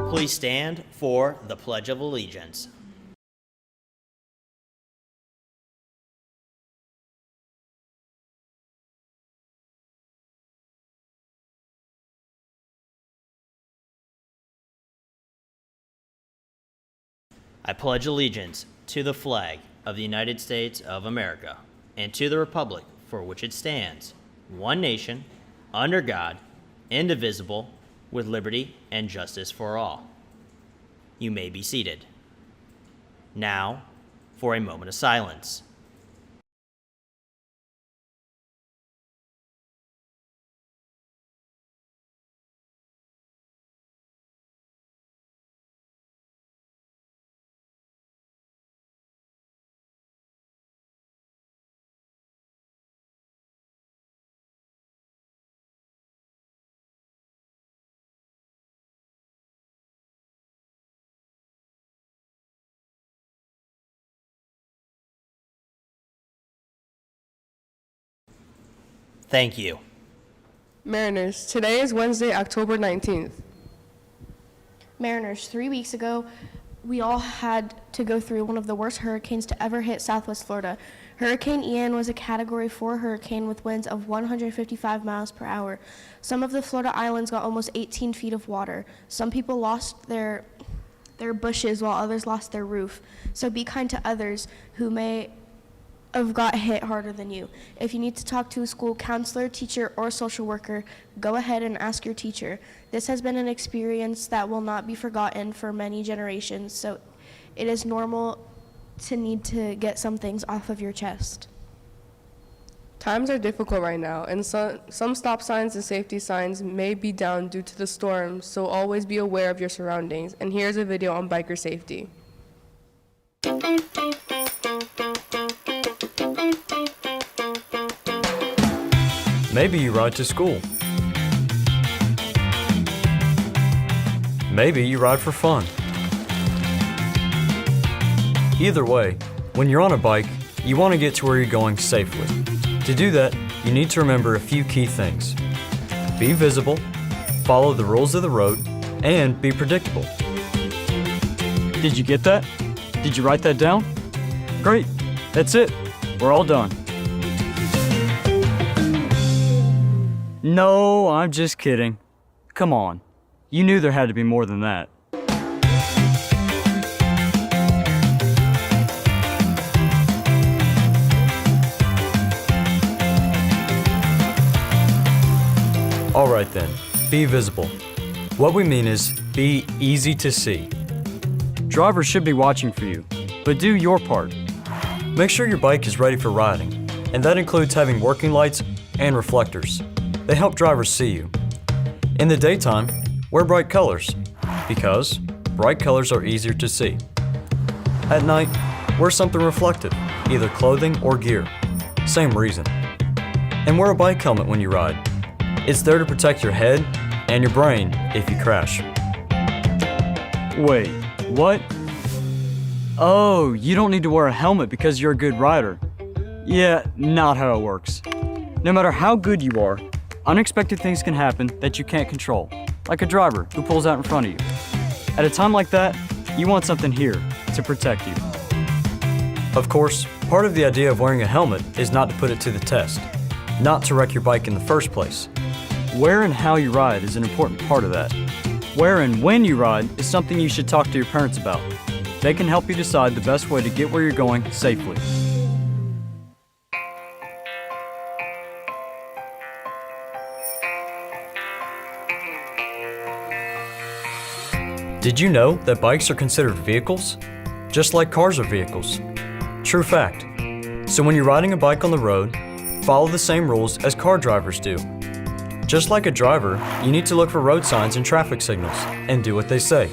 Please stand for the Pledge of Allegiance. I pledge allegiance to the flag of the United States of America and to the republic for which it stands, one nation, under God, indivisible, with liberty and justice for all. You may be seated. Now, for a moment of silence. Thank you. Mariners, today is Wednesday, October 19th. Mariners, 3 weeks ago, we all had to go through one of the worst hurricanes to ever hit Southwest Florida. Hurricane Ian was a Category 4 hurricane with winds of 155 miles per hour. Some of the Florida islands got almost 18 feet of water. Some people lost their bushes while others lost their roof. So be kind to others who may have got hit harder than you. If you need to talk to a school counselor, teacher, or social worker, go ahead and ask your teacher. This has been an experience that will not be forgotten for many generations, so it is normal to need to get some things off of your chest. Times are difficult right now, and some stop signs and safety signs may be down due to the storm, so always be aware of your surroundings. And here's a video on biker safety. Maybe you ride to school. Maybe you ride for fun. Either way, when you're on a bike, you want to get to where you're going safely. To do that, you need to remember a few key things. Be visible, follow the rules of the road, and be predictable. Did you get that? Did you write that down? Great, that's it. We're all done. No, I'm just kidding. Come on. You knew there had to be more than that. All right then, be visible. What we mean is be easy to see. Drivers should be watching for you, but do your part. Make sure your bike is ready for riding, and that includes having working lights and reflectors. They help drivers see you. In the daytime, wear bright colors, because bright colors are easier to see. At night, wear something reflective, either clothing or gear. Same reason. And wear a bike helmet when you ride. It's there to protect your head and your brain if you crash. Wait, what? Oh, you don't need to wear a helmet because you're a good rider. Yeah, not how it works. No matter how good you are, unexpected things can happen that you can't control, like a driver who pulls out in front of you. At a time like that, you want something here to protect you. Of course, part of the idea of wearing a helmet is not to put it to the test, not to wreck your bike in the first place. Where and how you ride is an important part of that. Where and when you ride is something you should talk to your parents about. They can help you decide the best way to get where you're going safely. Did you know that bikes are considered vehicles? Just like cars are vehicles. True fact. So when you're riding a bike on the road, follow the same rules as car drivers do. Just like a driver, you need to look for road signs and traffic signals and do what they say.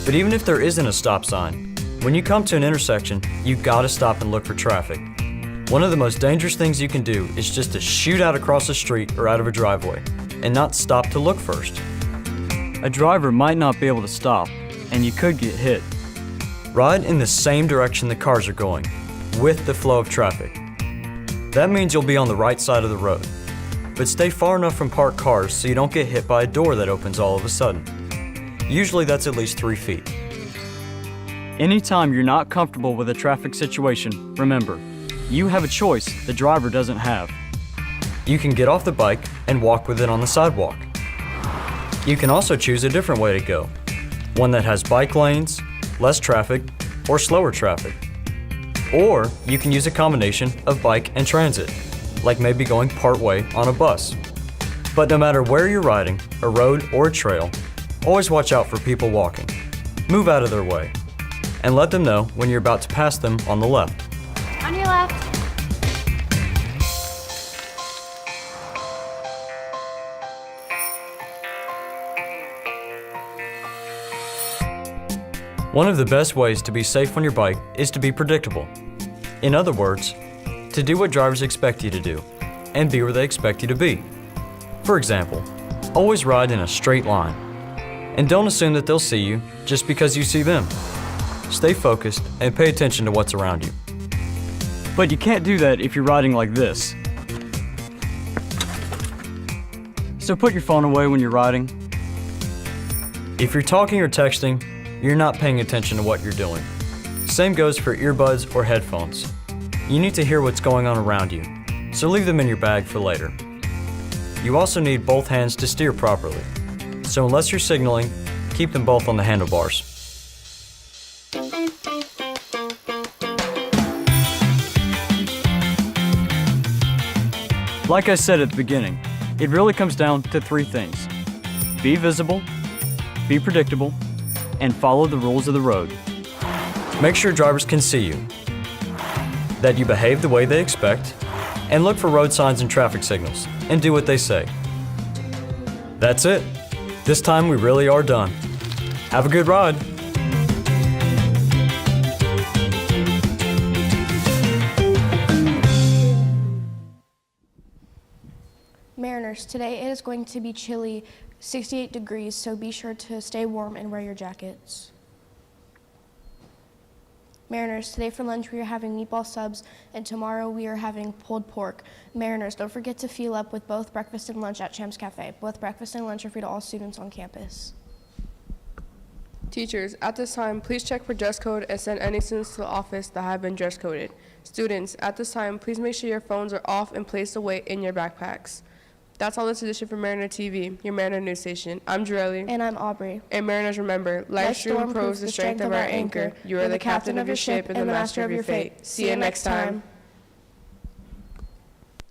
But even if there isn't a stop sign, when you come to an intersection, you gotta stop and look for traffic. One of the most dangerous things you can do is just to shoot out across the street or out of a driveway and not stop to look first. A driver might not be able to stop, and you could get hit. Ride in the same direction the cars are going, with the flow of traffic. That means you'll be on the right side of the road. But stay far enough from parked cars so you don't get hit by a door that opens all of a sudden. Usually that's at least 3 feet. Anytime you're not comfortable with a traffic situation, remember, you have a choice the driver doesn't have. You can get off the bike and walk with it on the sidewalk. You can also choose a different way to go, one that has bike lanes, less traffic, or slower traffic. Or you can use a combination of bike and transit, like maybe going part way on a bus. But no matter where you're riding, a road or a trail, always watch out for people walking. Move out of their way, and let them know when you're about to pass them on the left. On your left. One of the best ways to be safe on your bike is to be predictable. In other words, to do what drivers expect you to do, and be where they expect you to be. For example, always ride in a straight line, and don't assume that they'll see you just because you see them. Stay focused and pay attention to what's around you. But you can't do that if you're riding like this. So put your phone away when you're riding. If you're talking or texting, you're not paying attention to what you're doing. Same goes for earbuds or headphones. You need to hear what's going on around you, so leave them in your bag for later. You also need both hands to steer properly, so unless you're signaling, keep them both on the handlebars. Like I said at the beginning, it really comes down to 3 things. Be visible, be predictable, and follow the rules of the road. Make sure drivers can see you, that you behave the way they expect, and look for road signs and traffic signals, and do what they say. That's it. This time we really are done. Have a good ride. Mariners, today it is going to be chilly, 68 degrees, so be sure to stay warm and wear your jackets. Mariners, today for lunch we are having meatball subs, and tomorrow we are having pulled pork. Mariners, don't forget to fuel up with both breakfast and lunch at Champs Cafe. Both breakfast and lunch are free to all students on campus. Teachers, at this time, please check for dress code and send any students to the office that have been dress coded. Students, at this time, please make sure your phones are off and placed away in your backpacks. That's all this edition for Mariner TV, your Mariner news station. I'm Jareli. And I'm Aubrey. And Mariners, remember, life stream proves the strength of our anchor. You are the captain of your ship and the master of your fate. See you next time.